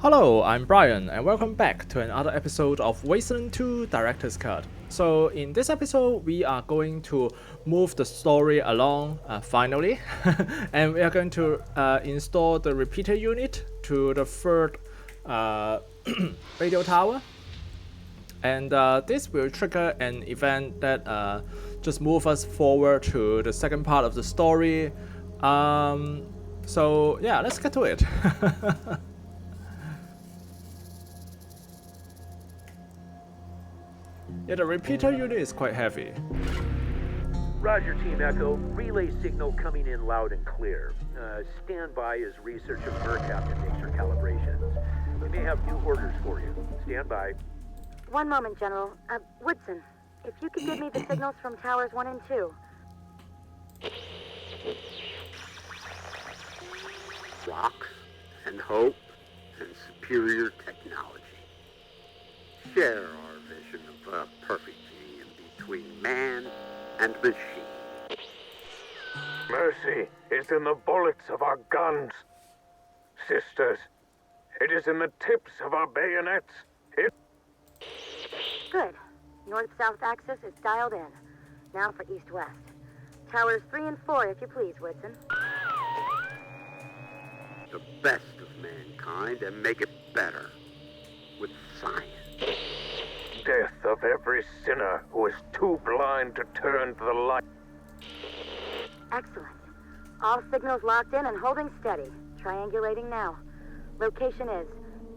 Hello, I'm Brian, and welcome back to another episode of Wasteland 2 Director's Cut. So in this episode, we are going to move the story along, finally, and we are going to install the repeater unit to the third radio tower. And this will trigger an event that just move us forward to the second part of the story. So yeah, let's get to it. Yeah, the repeater unit is quite heavy. Roger, Team Echo. Relay signal coming in loud and clear. Stand by as researcher Mercaptain makes her calibrations. We may have new orders for you. Stand by. One moment, General. Woodson, if you could give me the signals from Towers 1 and 2. Rocks and hope and superior technology. Share our vision of a perfect union between man and machine. Mercy is in the bullets of our guns. Sisters, it is in the tips of our bayonets. Good. North-south axis is dialed in. Now for east-west. Towers 3 and 4, if you please, Woodson. The best of mankind and make it better. With science. Death of every sinner who is too blind to turn to the light. Excellent. All signals locked in and holding steady. Triangulating now. Location is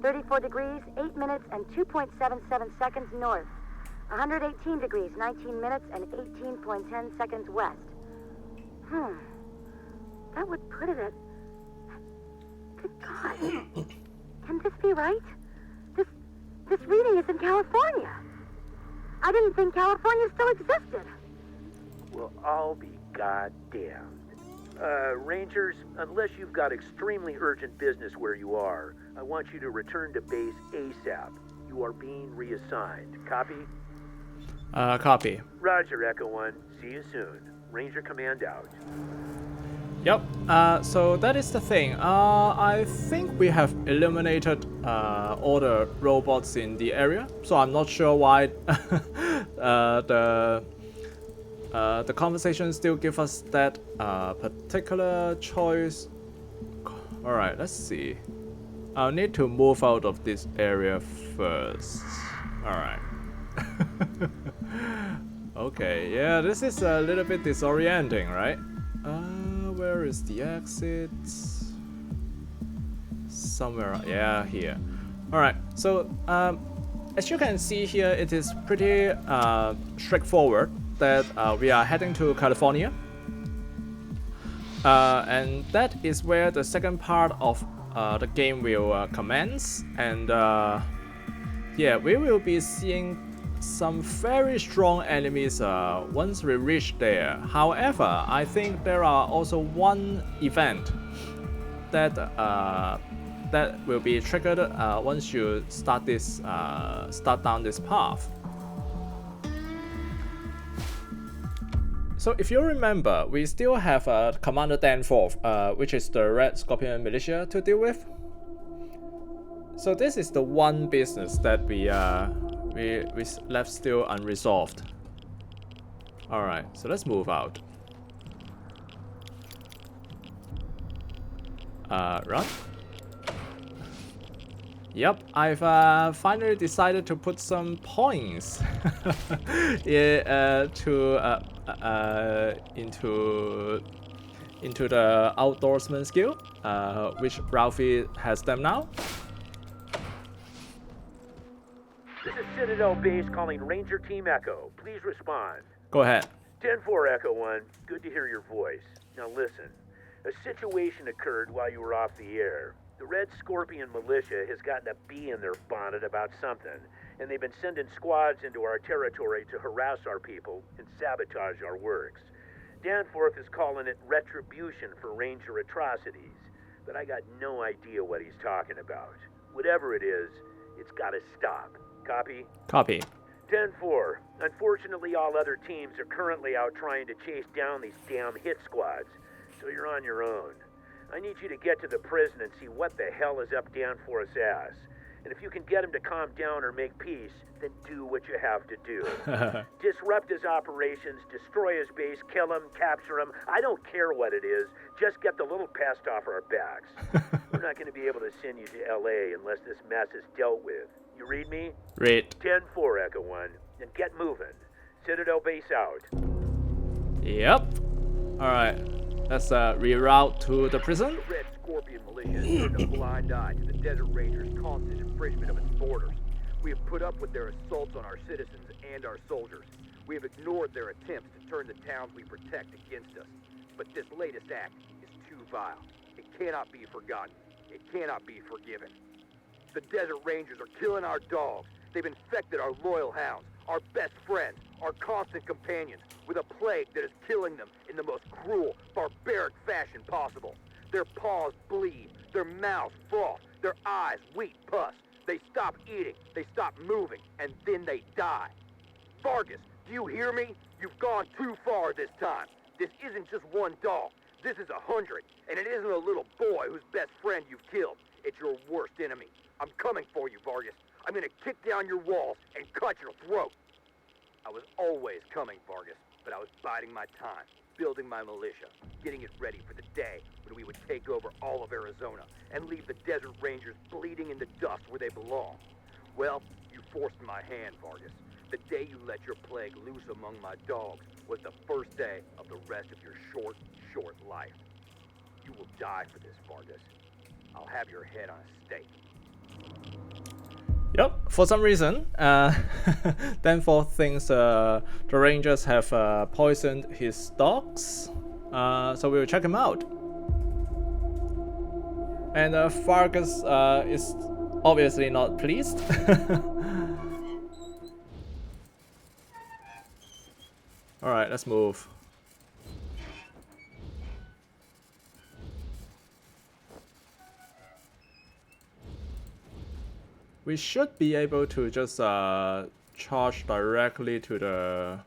34 degrees, 8 minutes, and 2.77 seconds north. 118 degrees, 19 minutes, and 18.10 seconds west. That would put it at... Good God. Can this be right? This reading is in California. I didn't think California still existed. Well, I'll be goddamned. Rangers, unless you've got extremely urgent business where you are, I want you to return to base ASAP. You are being reassigned. Copy? Copy. Roger, Echo 1. See you soon. Ranger Command out. Yep. So that is the thing. I think we have eliminated all the robots in the area. So I'm not sure why the conversation still give us that particular choice. All right, let's see. I'll need to move out of this area first. All right. Okay. Yeah, this is a little bit disorienting, right? Where is the exit? Somewhere, yeah, here. Alright, so as you can see here, it is pretty straightforward that we are heading to California. And that is where the second part of the game will commence. And yeah, we will be seeing some very strong enemies once we reach there. However, I think there are also one event that that will be triggered once you start down this path. So if you remember, we still have Commander Danforth, which is the Red Scorpion militia, to deal with. So this is the one business that we left still unresolved. Alright, so let's move out. Run? Yep, I've finally decided to put some points into the outdoorsman skill, which Ralphie has them now. This is Citadel Base calling Ranger Team Echo. Please respond. Go ahead. 10-4 Echo 1. Good to hear your voice. Now listen. A situation occurred while you were off the air. The Red Scorpion militia has gotten a bee in their bonnet about something, and they've been sending squads into our territory to harass our people and sabotage our works. Danforth is calling it retribution for Ranger atrocities, but I got no idea what he's talking about. Whatever it is, it's gotta stop. Copy? Copy. 10-4. Unfortunately, all other teams are currently out trying to chase down these damn hit squads, so you're on your own. I need you to get to the prison and see what the hell is up Danforth's ass. And if you can get him to calm down or make peace, then do what you have to do. Disrupt his operations, destroy his base, kill him, capture him. I don't care what it is. Just get the little pest off our backs. We're not going to be able to send you to L.A. unless this mess is dealt with. You read me? Read. 10-4, Echo 1. And get moving. Citadel base out. Yep. Alright. Let's reroute to the prison. The Red Scorpion militia has turned a blind eye to the Desert Rangers' constant infringement of its borders. We have put up with their assaults on our citizens and our soldiers. We have ignored their attempts to turn the towns we protect against us. But this latest act is too vile. It cannot be forgotten. It cannot be forgiven. The Desert Rangers are killing our dogs. They've infected our loyal hounds, our best friends, our constant companions, with a plague that is killing them in the most cruel, barbaric fashion possible. Their paws bleed, their mouths froth, their eyes weep pus. They stop eating, they stop moving, and then they die. Vargas, do you hear me? You've gone too far this time. This isn't just one dog. This is 100, and it isn't a little boy whose best friend you've killed. It's your worst enemy. I'm coming for you, Vargas. I'm gonna kick down your walls and cut your throat. I was always coming, Vargas, but I was biding my time, building my militia, getting it ready for the day when we would take over all of Arizona and leave the Desert Rangers bleeding in the dust where they belong. Well, you forced my hand, Vargas. The day you let your plague loose among my dogs was the first day of the rest of your short, short life. You will die for this, Vargas. I'll have your head on a stake. Yep, for some reason, Danforth thinks the Rangers have poisoned his dogs, so we'll check him out. And Vargas is obviously not pleased. Alright, let's move. We should be able to just charge directly to the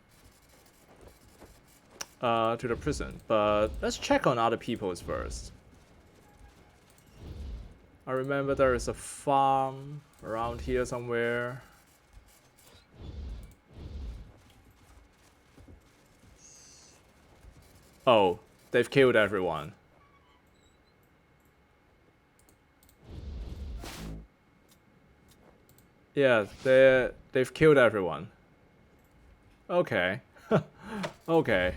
prison, but let's check on other people's first. I remember there is a farm around here somewhere. Oh, they've killed everyone. Yeah, they've killed everyone. Okay. Okay.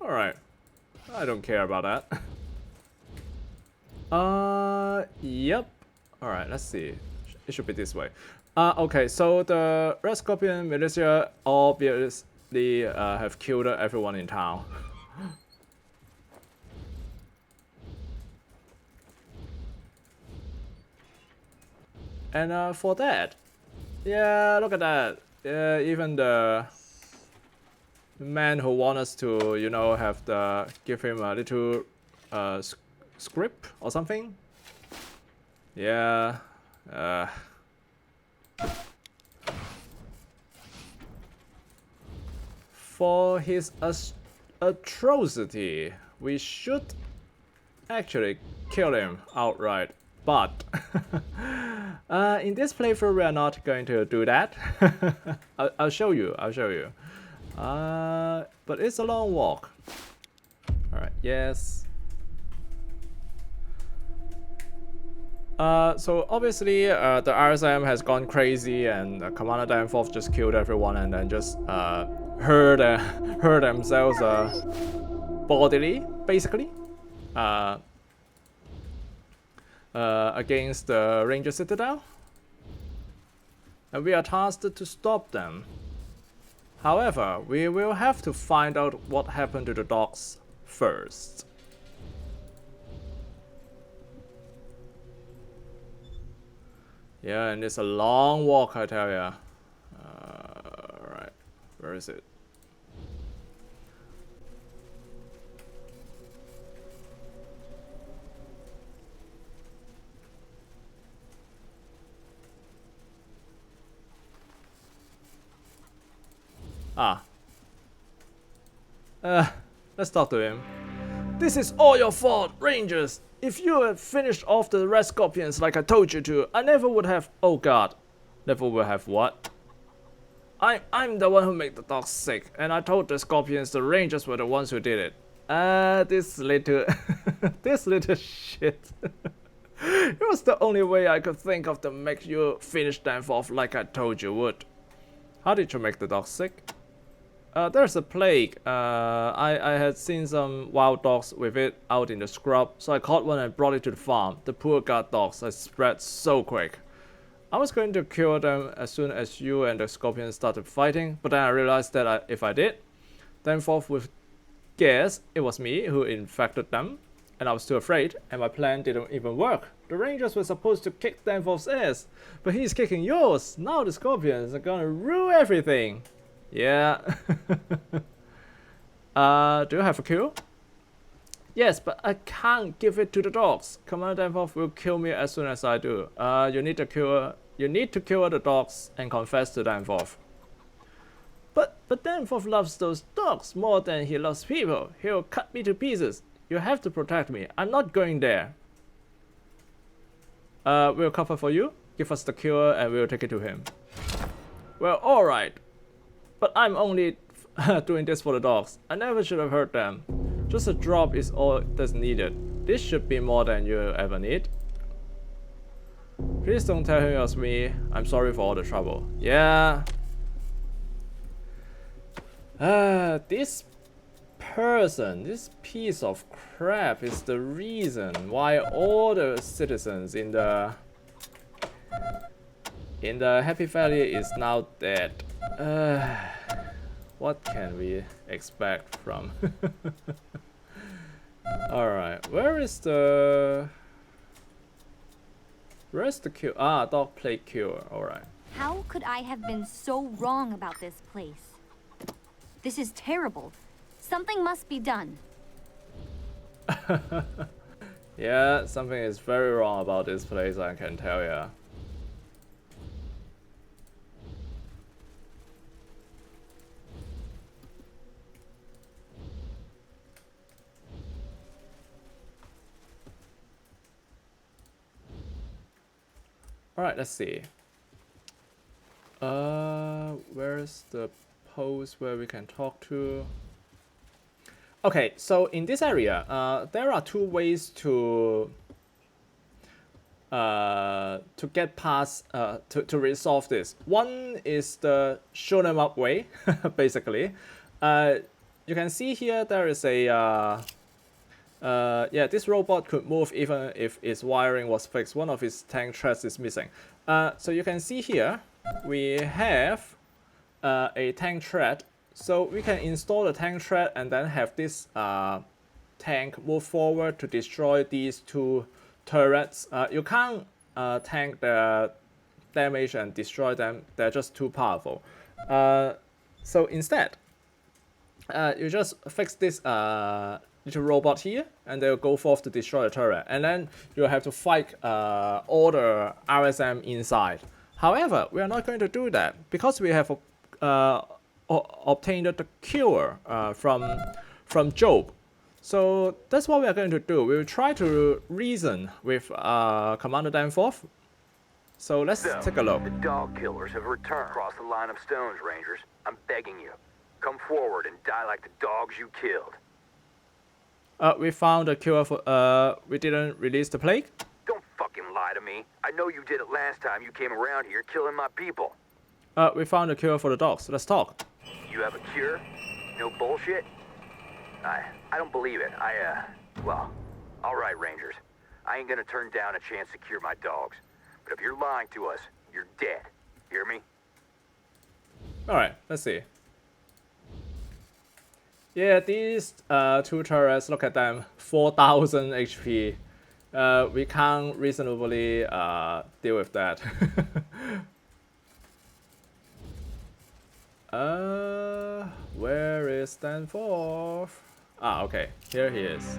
Alright. I don't care about that. Yep. Alright, let's see. It should be this way. Okay, so the Red Scorpion militia obviously have killed everyone in town. And for that, yeah, look at that. Yeah, even the man who wants us to, you know, give him a little script or something. Yeah. For his atrocity, we should actually kill him outright. But in this playthrough, we are not going to do that. I'll show you. But it's a long walk. All right. Yes. So obviously, the RSM has gone crazy, and Commander Danforth just killed everyone, and then just hurt themselves bodily, basically. Against the Ranger Citadel, and we are tasked to stop them. However, we will have to find out what happened to the dogs first. Yeah, and it's a long walk, I tell ya. Right, where is it? Ah. Let's talk to him. This is all your fault, Rangers. If you had finished off the red scorpions like I told you to, I never would have. Oh God, never would have what? I'm the one who made the dogs sick, and I told the scorpions the Rangers were the ones who did it. This little, this little shit. It was the only way I could think of to make you finish Danforth like I told you would. How did you make the dogs sick? There's a plague. I had seen some wild dogs with it out in the scrub, so I caught one and brought it to the farm. The poor guard dogs had spread so quick. I was going to cure them as soon as you and the scorpions started fighting, but then I realized that if I did, Danforth would guess it was me who infected them, and I was too afraid, and my plan didn't even work. The Rangers were supposed to kick Danforth's ass, but he's kicking yours. Now the scorpions are gonna ruin everything. Yeah. Do you have a cure? Yes, but I can't give it to the dogs. Commander Danforth will kill me as soon as I do. You need to cure the dogs and confess to Danforth. But Danforth loves those dogs more than he loves people. He'll cut me to pieces. You have to protect me. I'm not going there. We'll cover for you. Give us the cure and we'll take it to him. Well, alright. But I'm only doing this for the dogs. I never should have hurt them. Just a drop is all that's needed. This should be more than you ever need. Please don't tell him it was me. I'm sorry for all the trouble. Yeah. This person, this piece of crap is the reason why all the citizens in the Happy Valley is now dead. What can we expect from? Alright, where's the cure? Ah, dog plague cure, alright. How could I have been so wrong about this place? This is terrible. Something must be done. Yeah, something is very wrong about this place, I can tell ya. Alright, let's see. Where's the post where we can talk to? Okay, so in this area, there are two ways to get past, to resolve this. One is the shoot 'em up way, basically. You can see here there is a yeah, this robot could move even if its wiring was fixed. One of its tank treads is missing. So you can see here we have a tank tread. So we can install the tank tread and then have this tank move forward to destroy these two turrets. You can't tank the damage and destroy them. They're just too powerful. So instead, you just fix this little robot here, and they'll go forth to destroy the turret. And then you'll have to fight all the RSM inside. However, we are not going to do that because we have obtained the cure from Job. So that's what we are going to do. We will try to reason with Commander Danforth. So let's take a look. The dog killers have returned. Cross the line of stones, Rangers. I'm begging you. Come forward and die like the dogs you killed. We found a cure for, we didn't release the plague? Don't fucking lie to me. I know you did it last time you came around here killing my people. We found a cure for the dogs. Let's talk. You have a cure? No bullshit? I don't believe it. Well, alright, Rangers. I ain't gonna turn down a chance to cure my dogs. But if you're lying to us, you're dead. Hear me? Alright, let's see. Yeah, these two turrets, look at them, 4,000 HP. We can't reasonably deal with that. Where is Danforth? Ah, okay, here he is.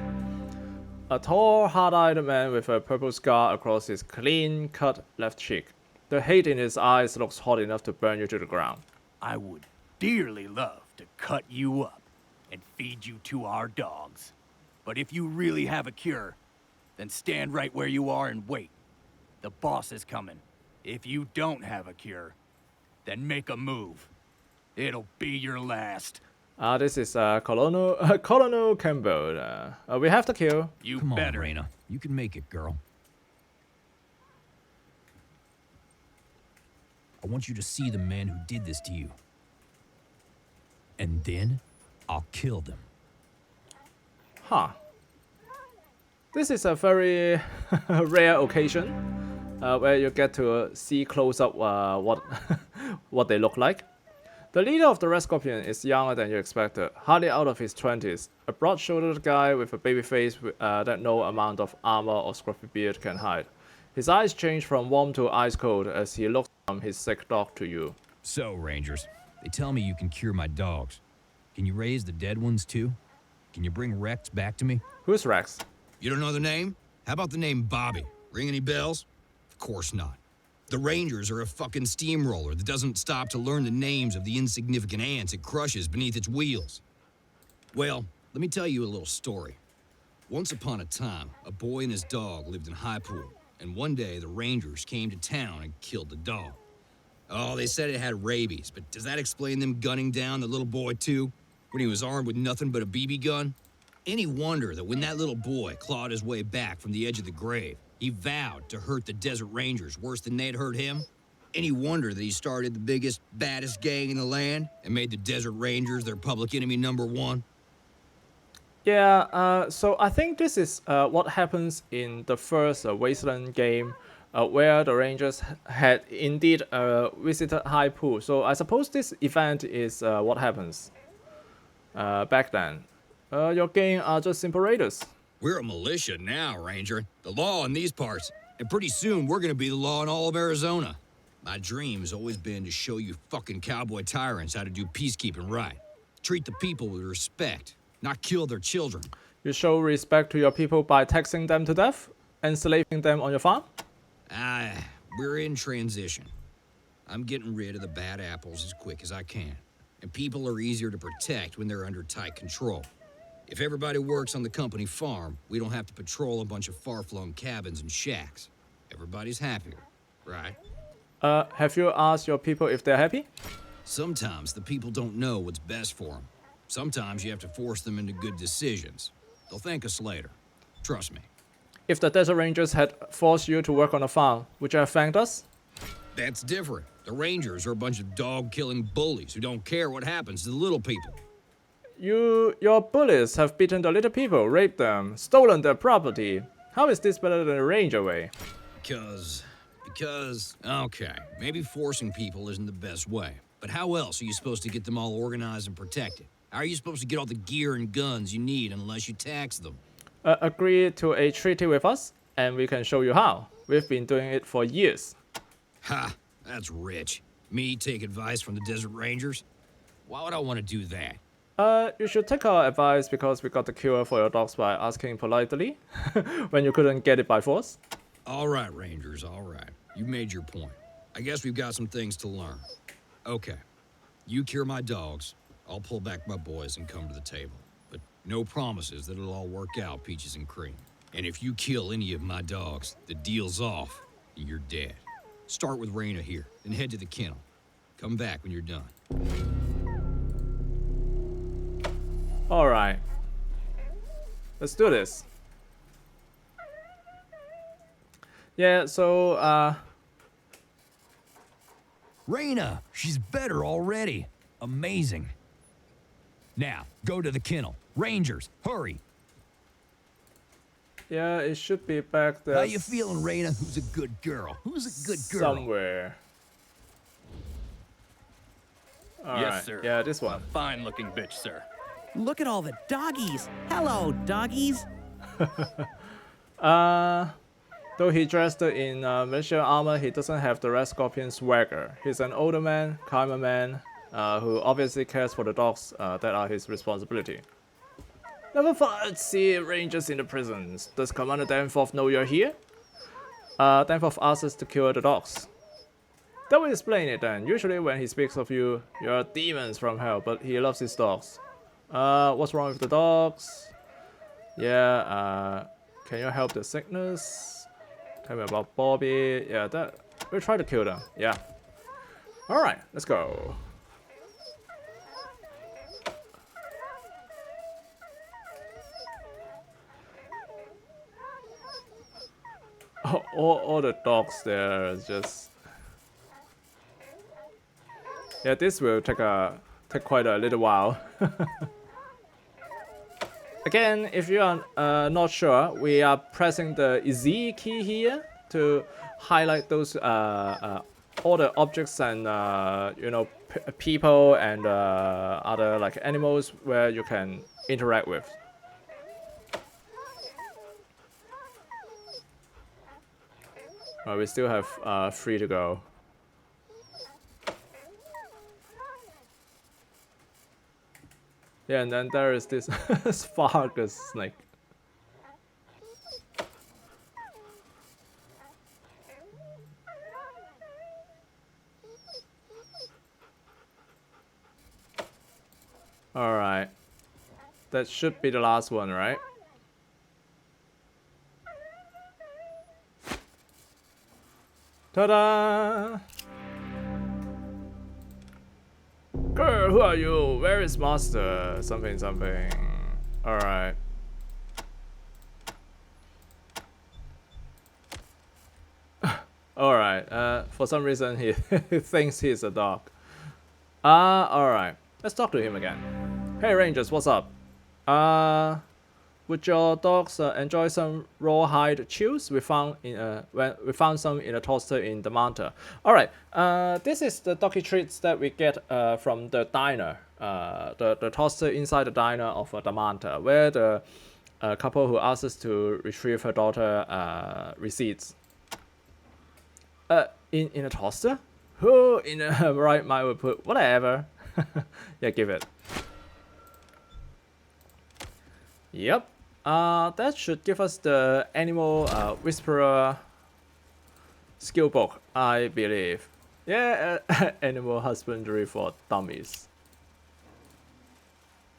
A tall, hard-eyed man with a purple scar across his clean-cut left cheek. The hate in his eyes looks hot enough to burn you to the ground. I would dearly love to cut you up and feed you to our dogs. But if you really have a cure, then stand right where you are and wait. The boss is coming. If you don't have a cure, then make a move. It'll be your last. This is Colonel Colonel Campbell. We have the kill. You Come on, better. Raina. You can make it, girl. I want you to see the man who did this to you. And then, I'll kill them. Huh. This is a very rare occasion where you get to see close up what what they look like. The leader of the Red Scorpion is younger than you expected, hardly out of his 20s, a broad-shouldered guy with a baby face that no amount of armor or scruffy beard can hide. His eyes change from warm to ice cold as he looks from his sick dog to you. So, Rangers, they tell me you can cure my dogs. Can you raise the dead ones too? Can you bring Rex back to me? Who's Rex? You don't know the name? How about the name Bobby? Ring any bells? Of course not. The Rangers are a fucking steamroller that doesn't stop to learn the names of the insignificant ants it crushes beneath its wheels. Well, let me tell you a little story. Once upon a time, a boy and his dog lived in High Pool, and one day the Rangers came to town and killed the dog. Oh, they said it had rabies, but does that explain them gunning down the little boy too, when he was armed with nothing but a BB gun? Any wonder that when that little boy clawed his way back from the edge of the grave, he vowed to hurt the Desert Rangers worse than they'd hurt him? Any wonder that he started the biggest, baddest gang in the land and made the Desert Rangers their public enemy #1? Yeah, so I think this is what happens in the first Wasteland game, where the Rangers had indeed visited High Pool. So I suppose this event is what happens back then. Your gang are just simple raiders. We're a militia now, Ranger. The law in these parts. And pretty soon, we're gonna be the law in all of Arizona. My dream has always been to show you fucking cowboy tyrants how to do peacekeeping right. Treat the people with respect, not kill their children. You show respect to your people by taxing them to death, enslaving them on your farm? We're in transition. I'm getting rid of the bad apples as quick as I can. And people are easier to protect when they're under tight control. If everybody works on the company farm, we don't have to patrol a bunch of far-flung cabins and shacks. Everybody's happier, right? Have you asked your people if they're happy? Sometimes the people don't know what's best for them. Sometimes you have to force them into good decisions. They'll thank us later. Trust me. If the Desert Rangers had forced you to work on a farm, would you have thanked us? That's different. The Rangers are a bunch of dog-killing bullies who don't care what happens to the little people. Your bullies have beaten the little people, raped them, stolen their property. How is this better than the Ranger way? Because, okay, maybe forcing people isn't the best way. But how else are you supposed to get them all organized and protected? How are you supposed to get all the gear and guns you need unless you tax them? Agree to a treaty with us, and we can show you how. We've been doing it for years. Ha, that's rich. Me take advice from the Desert Rangers? Why would I want to do that? You should take our advice because we got the cure for your dogs by asking politely when you couldn't get it by force. All right, Rangers, all right. You made your point. I guess we've got some things to learn. Okay, you cure my dogs, I'll pull back my boys and come to the table. But no promises that it'll all work out, peaches and cream. And if you kill any of my dogs, the deal's off, and you're dead. Start with Raina here, then head to the kennel. Come back when you're done. Alright. Let's do this. Yeah, so, Raina, she's better already. Amazing. Now, go to the kennel. Rangers, hurry. yeah, it should be back there. How you feeling, Raina? Who's a good girl? Who's a good girl? Somewhere. Alright, Yes, sir. yeah, this A one. fine-looking bitch, sir. Look at all the doggies. Hello, doggies. Though he dressed in militia armor, he doesn't have the Red Scorpion swagger. He's an older man, calmer man, who obviously cares for the dogs that are his responsibility. Never thought I'd see Rangers in the prisons. Does Commander Danforth know you're here? Danforth asks us to cure the dogs. That will explain it then. Usually when he speaks of you, you're demons from hell, but he loves his dogs. What's wrong with the dogs? Yeah, can you help the sickness? Tell me about Bobby. Yeah, that we'll try to kill them. Yeah. Alright, let's go. All the dogs there is just... Yeah, this will take quite a little while. Again, if you are not sure, we are pressing the Z key here to highlight those all the objects and you know, people and other like animals where you can interact with. We still have 3 to go. Yeah, and then there is this Spargus snake. Alright. That should be the last one, right? Ta-da! Girl, who are you? Where is master? Something, something. Alright. Alright, for some reason he thinks he's a dog. Alright. Let's talk to him again. Hey Rangers, what's up? Would your dogs enjoy some rawhide chews? We found some in a toaster in the Manta. All right, this is the doggy treats that we get from the diner, the toaster inside the diner of the Manta, where the couple who asked us to retrieve her daughter recedes. In a toaster? Who in a right mind would put whatever? Yeah, give it. Yep. That should give us the Animal Whisperer skill book, I believe. Yeah, Animal Husbandry for Dummies.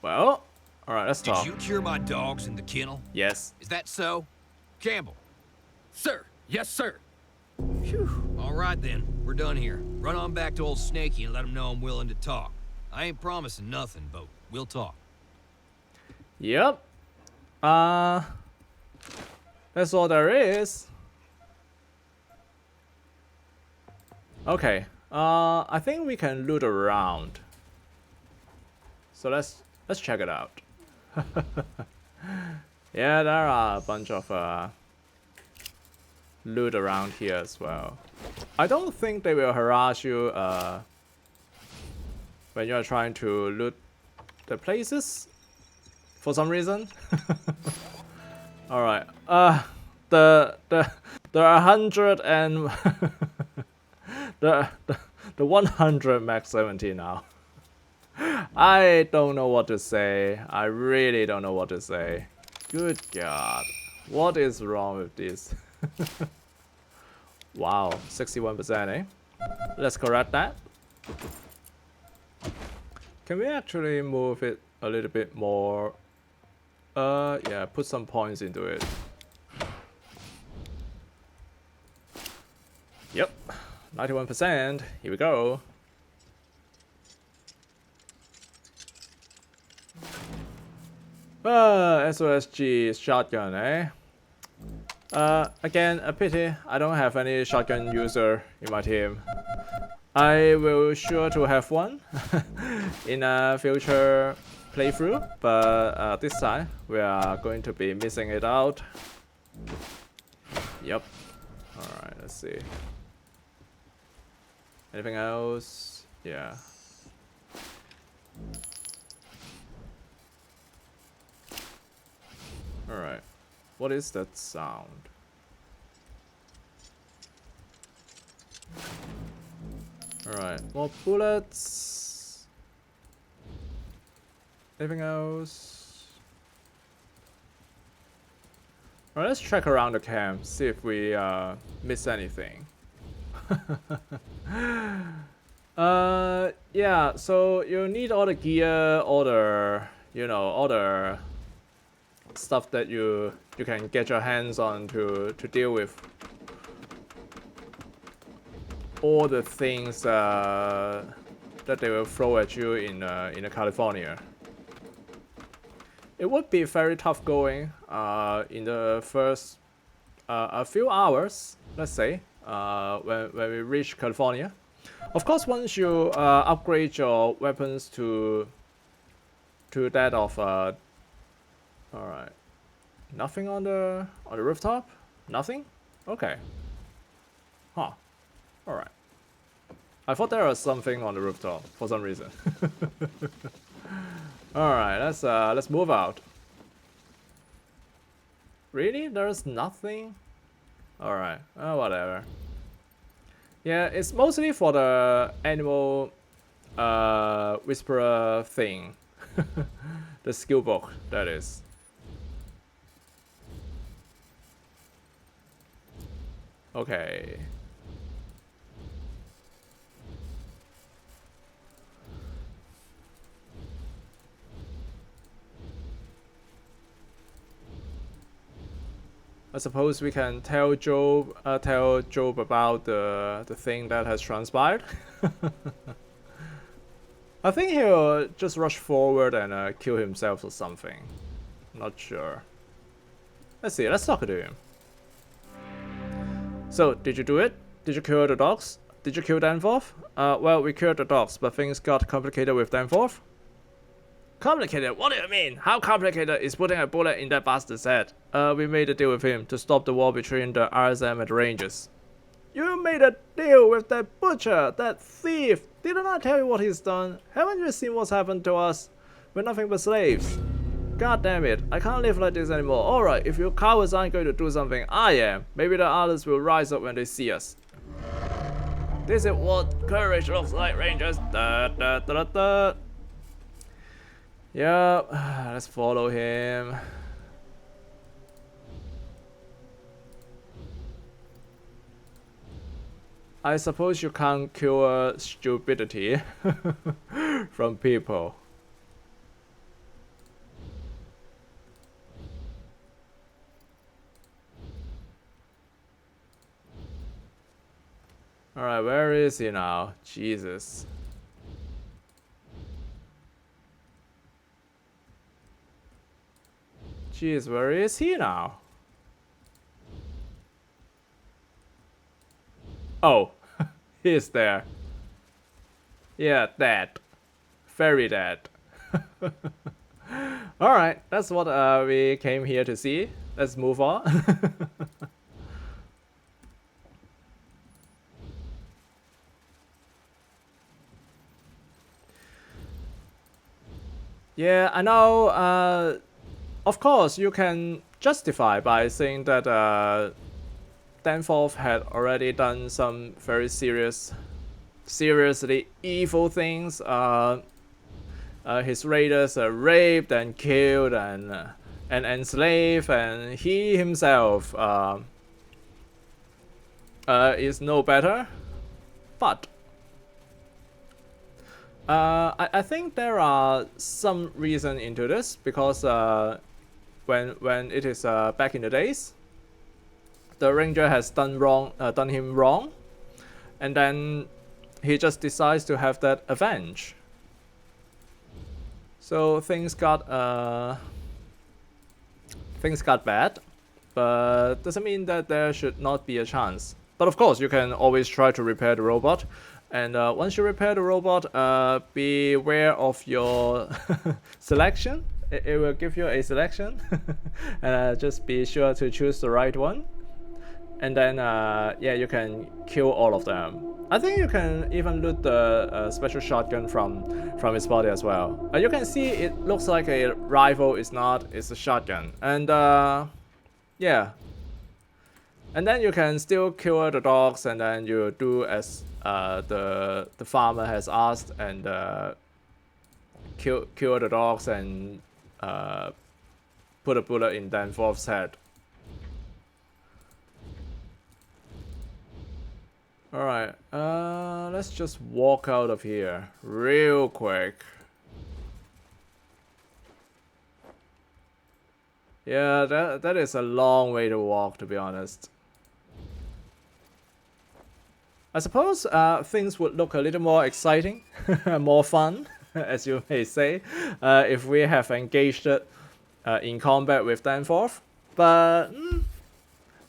Well, alright, let's talk. Did you cure my dogs in the kennel? Yes. Is that so? Campbell? Sir, yes, sir. Phew. All right then, we're done here. Run on back to old Snakey and let him know I'm willing to talk. I ain't promising nothing, but we'll talk. Yep. That's all there is. Okay. I think we can loot around. So let's check it out. Yeah, there are a bunch of loot around here as well. I don't think they will harass you when you are trying to loot the places for some reason. All right. The 100 and the 100 max 70 now. I don't know what to say. I really don't know what to say. Good God. What is wrong with this? Wow, 61%, eh? Let's correct that. Can we actually move it a little bit more? Yeah, put some points into it. Yep, 91%. Here we go. SOSG shotgun, eh? Again, a pity I don't have any shotgun user in my team. I will sure to have one in a future playthrough, but this time we are going to be missing it out. Yep. Alright, let's see. Anything else? Yeah. Alright. What is that sound? Alright, more bullets. Anything else? Alright, let's check around the camp, see if we miss anything. Yeah, so you need all the gear, all the, you know, all the stuff that you can get your hands on to deal with all the things that they will throw at you in California. It would be very tough going in the first a few hours, let's say, when we reach California. Of course, once you upgrade your weapons to that of all right, nothing on the rooftop, nothing. Okay. Huh. All right. I thought there was something on the rooftop for some reason. All right, let's move out. Really? There's nothing? All right. Oh, whatever. Yeah, it's mostly for the animal whisperer thing. The skill book, that is. Okay. I suppose we can tell Job about the thing that has transpired. I think he'll just rush forward and kill himself or something. Not sure. Let's see. Let's talk to him. So, did you do it? Did you kill the dogs? Did you kill Danforth? Well, we killed the dogs, but things got complicated with Danforth. Complicated? What do you mean? How complicated is putting a bullet in that bastard's head? We made a deal with him to stop the war between the RSM and the Rangers. You made a deal with that butcher, that thief! Did I not tell you what he's done? Haven't you seen what's happened to us? We're nothing but slaves. God damn it, I can't live like this anymore. Alright, if you cowards aren't going to do something, I am. Maybe the others will rise up when they see us. This is what courage looks like, Rangers. Da, da, da, da, da. Yep, let's follow him. I suppose you can't cure stupidity from people. Alright, where is he now? Jesus. Jeez, where is he now? Oh, he is there. Yeah, dead. Very dead. Alright, that's what we came here to see. Let's move on. Yeah, I know. Of course, you can justify by saying that Danforth had already done some very seriously evil things. His raiders raped and killed and enslaved, and he himself is no better. But I think there are some reason into this, because when it is back in the days, the ranger has done him wrong, and then he just decides to have that avenge. So things got bad, but doesn't mean that there should not be a chance. But of course, you can always try to repair the robot. And once you repair the robot, beware of your selection. It will give you a selection. And just be sure to choose the right one. And then, yeah, you can kill all of them. I think you can even loot the special shotgun from his body as well. You can see it looks like a rifle. It's not. It's a shotgun. And yeah. And then you can still kill the dogs, and then you do as the farmer has asked, and kill the dogs and put a bullet in Danforth's head. Alright, let's just walk out of here real quick. Yeah, that is a long way to walk, to be honest. I suppose things would look a little more exciting, more fun, as you may say, if we have engaged in combat with Danforth. But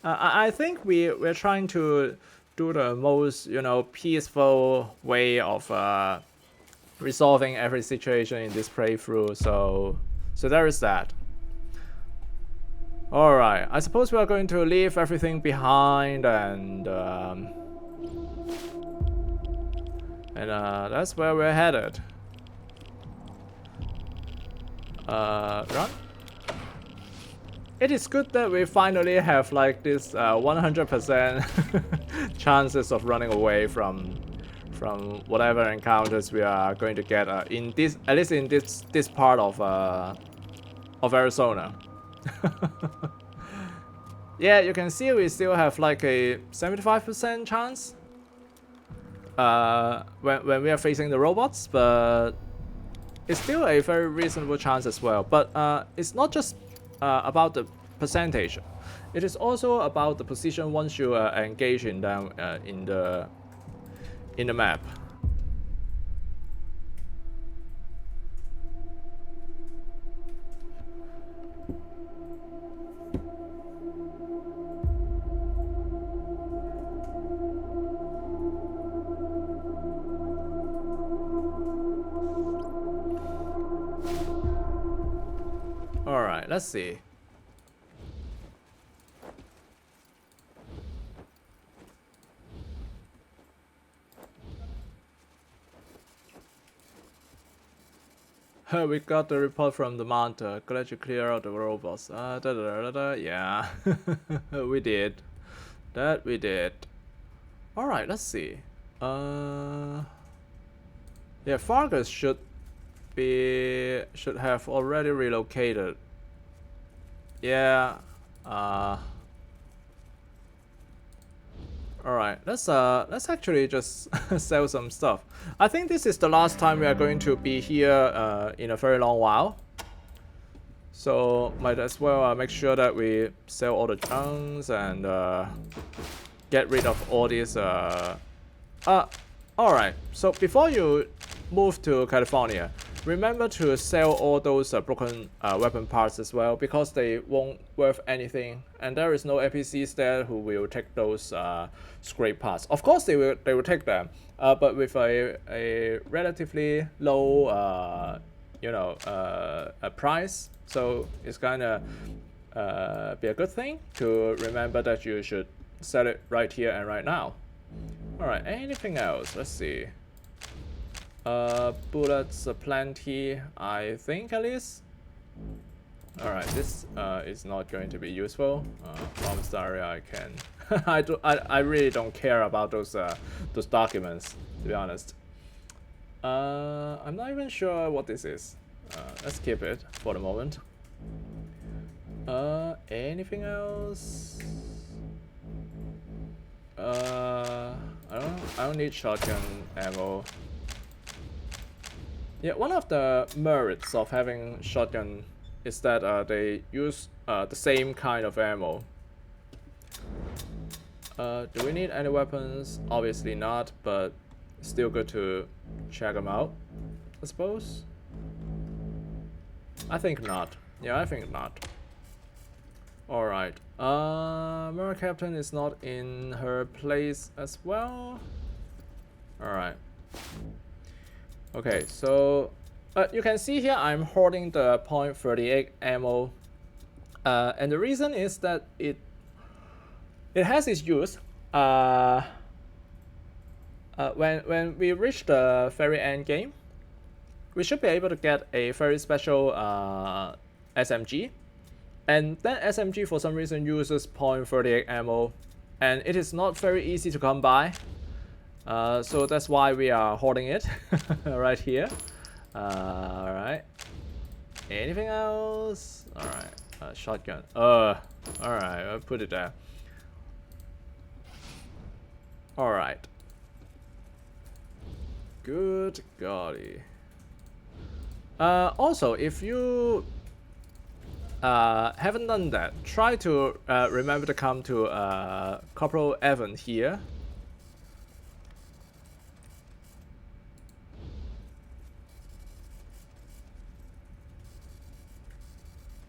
I think we're trying to do the most, you know, peaceful way of resolving every situation in this playthrough. So there is that. All right, I suppose we are going to leave everything behind, and that's where we're headed. Run. It is good that we finally have like this 100% chances of running away from whatever encounters we are going to get in this, at least in this part of Arizona. Yeah, you can see we still have like a 75% chance when we are facing the robots, but it's still a very reasonable chance as well. But it's not just about the percentage. It is also about the position once you engage in them in the map. All right, let's see. We got the report from the Manta. Glad you clear out the robots. Yeah, we did. That we did. All right, let's see. Yeah, Fargus should have already relocated. Yeah. Alright, let's actually just sell some stuff. I think this is the last time we are going to be here in a very long while. So might as well make sure that we sell all the junks and get rid of all these alright, so before you move to California, remember to sell all those broken weapon parts as well, because they won't worth anything, and there is no NPCs there who will take those scrap parts. Of course they will take them, but with a relatively low you know, a price. So it's gonna be a good thing to remember that you should sell it right here and right now. Alright, anything else? Let's see. Bullets plenty, I think, at least. Alright, this is not going to be useful. Bomb area I can. I really don't care about those documents, to be honest. I'm not even sure what this is. Let's keep it for the moment. Anything else? I don't need shotgun ammo. Yeah, one of the merits of having shotgun is that they use the same kind of ammo. Do we need any weapons? Obviously not, but still good to check them out, I suppose. I think not. Yeah, I think not. Alright. Mirror Captain is not in her place as well. Alright. Okay, so you can see here I'm holding the .38 ammo. And the reason is that it has its use. When we reach the very end game, we should be able to get a very special SMG. And that SMG for some reason uses .38 ammo, and it is not very easy to come by. So that's why we are holding it right here. Alright. Anything else? Alright. Shotgun. Alright, I'll put it there. Alright. Good golly. Also, if you haven't done that, try to remember to come to Corporal Evan here.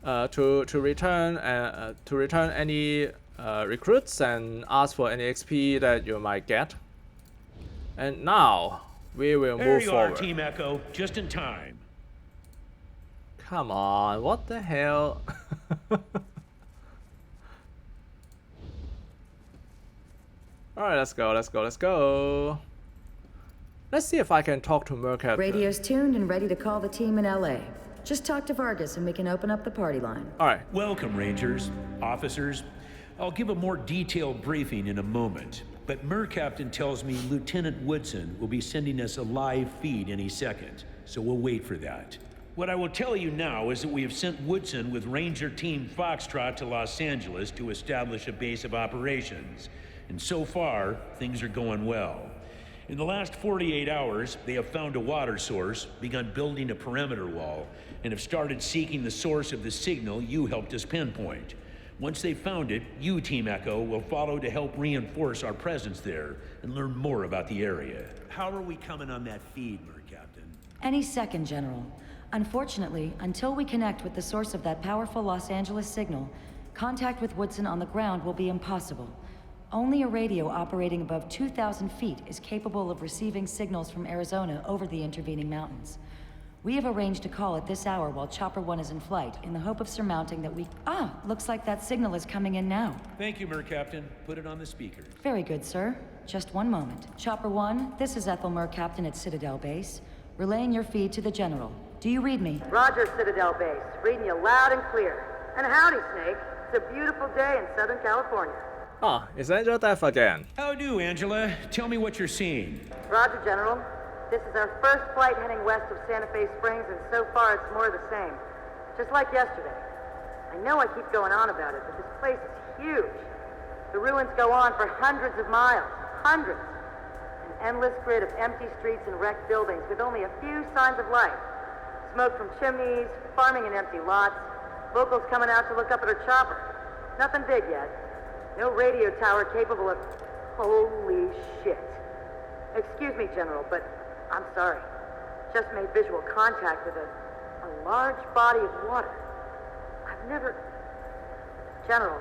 To return any recruits and ask for any XP that you might get. And now we will There move you forward. are, Team Echo, just in time. Come on, what the hell? Alright, let's go. Let's see if I can talk to Mercat. Radio's tuned and ready to call the team in LA. Just talk to Vargas and we can open up the party line. Alright. Welcome, Rangers, officers. I'll give a more detailed briefing in a moment, but Captain tells me Lieutenant Woodson will be sending us a live feed any second, so we'll wait for that. What I will tell you now is that we have sent Woodson with Ranger Team Foxtrot to Los Angeles to establish a base of operations. And so far, things are going well. In the last 48 hours, they have found a water source, begun building a perimeter wall, and have started seeking the source of the signal you helped us pinpoint. Once they've found it, you, Team Echo, will follow to help reinforce our presence there and learn more about the area. How are we coming on that feed, Captain? Any second, General. Unfortunately, until we connect with the source of that powerful Los Angeles signal, contact with Woodson on the ground will be impossible. Only a radio operating above 2,000 feet is capable of receiving signals from Arizona over the intervening mountains. We have arranged a call at this hour while Chopper 1 is in flight, in the hope of surmounting that we... Ah, looks like that signal is coming in now. Thank you, Captain. Put it on the speaker. Very good, sir. Just one moment. Chopper 1, this is Ethel Captain at Citadel Base. Relaying your feed to the General. Do you read me? Roger, Citadel Base. Reading you loud and clear. And howdy, Snake. It's a beautiful day in Southern California. Ah, is Angela deaf again? How do, Angela? Tell me what you're seeing. Roger, General. This is our first flight heading west of Santa Fe Springs, and so far it's more of the same. Just like yesterday. I know I keep going on about it, but this place is huge. The ruins go on for hundreds of miles. Hundreds. An endless grid of empty streets and wrecked buildings with only a few signs of life. Smoke from chimneys, farming in empty lots, locals coming out to look up at her chopper. Nothing big yet. No radio tower capable of... Holy shit. Excuse me, General, but I'm sorry. Just made visual contact with a large body of water. I've never... General,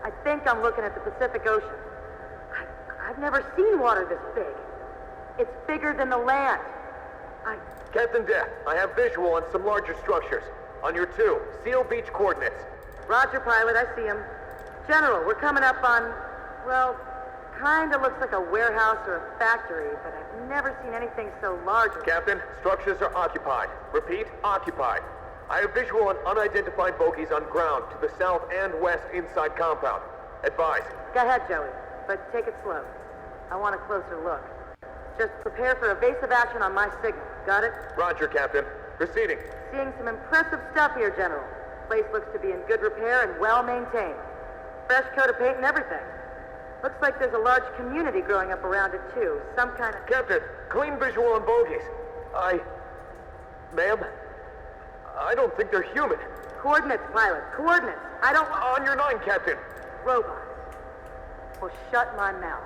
I think I'm looking at the Pacific Ocean. I've never seen water this big. It's bigger than the land. Captain Death, I have visual on some larger structures. On your 2, Seal Beach coordinates. Roger, pilot, I see him. General, we're coming up on, well, kinda looks like a warehouse or a factory, but I've never seen anything so large. Captain, structures are occupied. Repeat, occupied. I have visual on unidentified bogies on ground to the south and west inside compound. Advise. Go ahead, Joey, but take it slow. I want a closer look. Just prepare for evasive action on my signal. Got it? Roger, Captain. Proceeding. Seeing some impressive stuff here, General. Place looks to be in good repair and well maintained. Fresh coat of paint and everything. Looks like there's a large community growing up around it, too. Some kind of... Captain, clean visual on bogies. Ma'am, I don't think they're human. Coordinates, pilot. Coordinates. I don't... On your 9, Captain. Robots. Well, shut my mouth.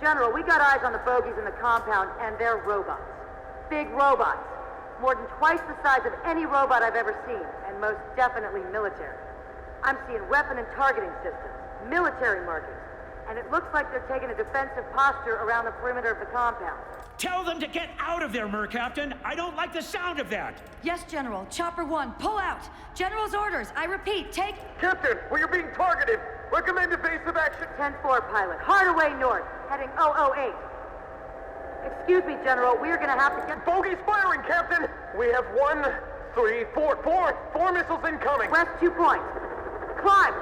General, we got eyes on the bogies in the compound, and they're robots. Big robots. More than twice the size of any robot I've ever seen, and most definitely military. I'm seeing weapon and targeting systems, military markings, and it looks like they're taking a defensive posture around the perimeter of the compound. Tell them to get out of there, Captain. I don't like the sound of that. Yes, General. Chopper 1, pull out. General's orders. I repeat, take... Captain, we are being targeted. Recommend evasive action. 10-4, pilot. Hard away north, heading 008. Excuse me, General. We're gonna have to get... Bogies firing, Captain. We have 1, 3, 4 missiles incoming. West 2 points. Climb!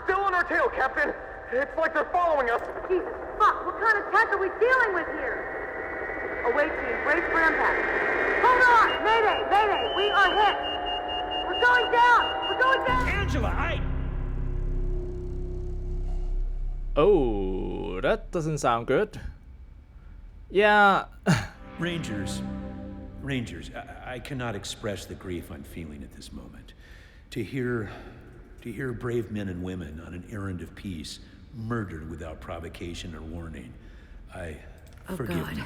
Still on our tail, Captain. It's like they're following us. Jesus fuck, what kind of tech are we dealing with here? Away team, brace for impact. Hold on! Mayday! We are hit! We're going down! Angela, Oh, that doesn't sound good. Yeah, Rangers, I cannot express the grief I'm feeling at this moment. To hear brave men and women on an errand of peace murdered without provocation or warning, forgive me.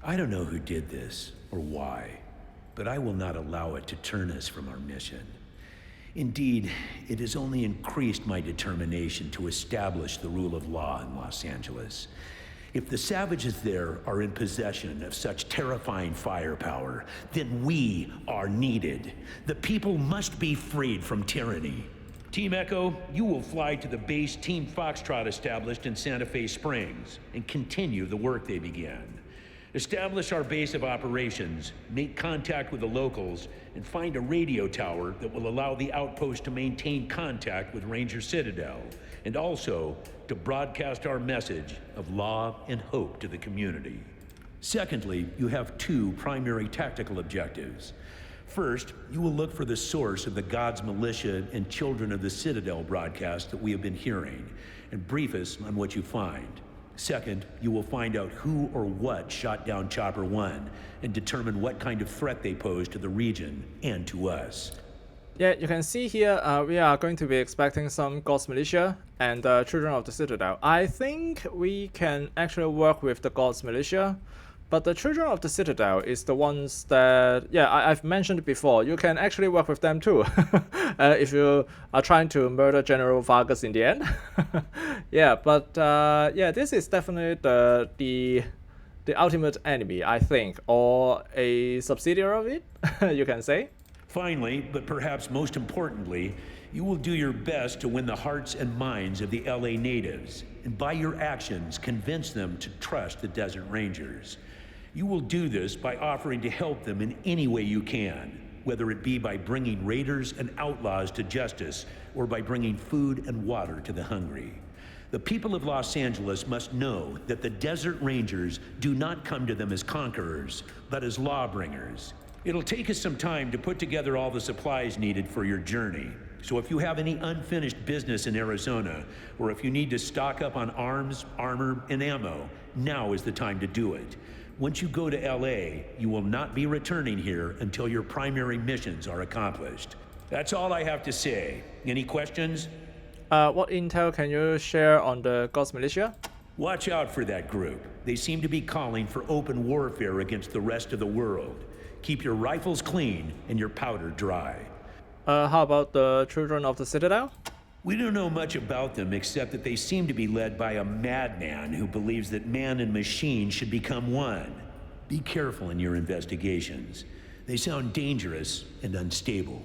I don't know who did this or why, but I will not allow it to turn us from our mission. Indeed, it has only increased my determination to establish the rule of law in Los Angeles. If the savages there are in possession of such terrifying firepower, then we are needed. The people must be freed from tyranny. Team Echo, you will fly to the base Team Foxtrot established in Santa Fe Springs and continue the work they began. Establish our base of operations, make contact with the locals, and find a radio tower that will allow the outpost to maintain contact with Ranger Citadel, and also to broadcast our message of law and hope to the community. Secondly, you have two primary tactical objectives. First, you will look for the source of the God's Militia and Children of the Citadel broadcast that we have been hearing, and brief us on what you find. Second, you will find out who or what shot down Chopper 1 and determine what kind of threat they pose to the region and to us. Yeah, you can see here we are going to be expecting some God's Militia and Children of the Citadel. I think we can actually work with the God's Militia, but the Children of the Citadel is the ones that, yeah, I've mentioned before, you can actually work with them too if you are trying to murder General Vargas in the end. Yeah, but yeah, this is definitely the ultimate enemy, I think, or a subsidiary of it, you can say. Finally, but perhaps most importantly, you will do your best to win the hearts and minds of the LA natives, and by your actions convince them to trust the Desert Rangers. You will do this by offering to help them in any way you can, whether it be by bringing raiders and outlaws to justice or by bringing food and water to the hungry. The people of Los Angeles must know that the Desert Rangers do not come to them as conquerors, but as lawbringers. It'll take us some time to put together all the supplies needed for your journey. So if you have any unfinished business in Arizona, or if you need to stock up on arms, armor, and ammo, now is the time to do it. Once you go to LA, you will not be returning here until your primary missions are accomplished. That's all I have to say. Any questions? What intel can you share on the God's Militia? Watch out for that group. They seem to be calling for open warfare against the rest of the world. Keep your rifles clean and your powder dry. How about the Children of the Citadel? We don't know much about them except that they seem to be led by a madman who believes that man and machine should become one. Be careful in your investigations. They sound dangerous and unstable.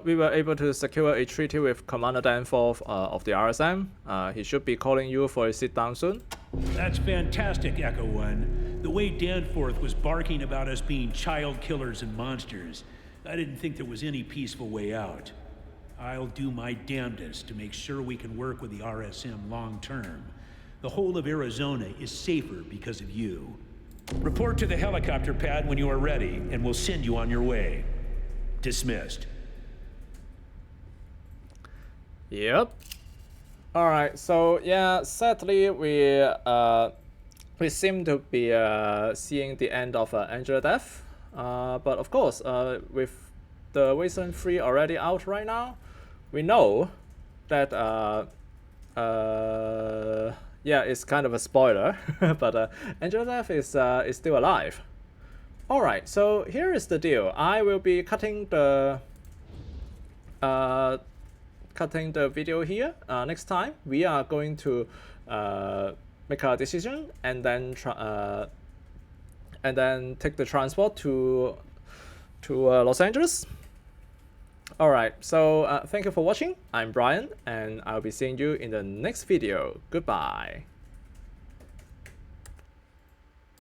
We were able to secure a treaty with Commander Danforth of the RSM. He should be calling you for a sit-down soon. That's fantastic, Echo One. The way Danforth was barking about us being child killers and monsters, I didn't think there was any peaceful way out. I'll do my damnedest to make sure we can work with the RSM long term. The whole of Arizona is safer because of you. Report to the helicopter pad when you are ready, and we'll send you on your way. Dismissed. Yep. Alright, so yeah, sadly we seem to be seeing the end of Angela death. But of course, with the Wasteland 3 already out right now, we know that yeah, it's kind of a spoiler, but Angela death is still alive. Alright, so here is the deal. I will be cutting the video here. Next time we are going to make our decision and then take the transport to Los Angeles. Alright, so thank you for watching. I'm Brian, and I'll be seeing you in the next video. Goodbye.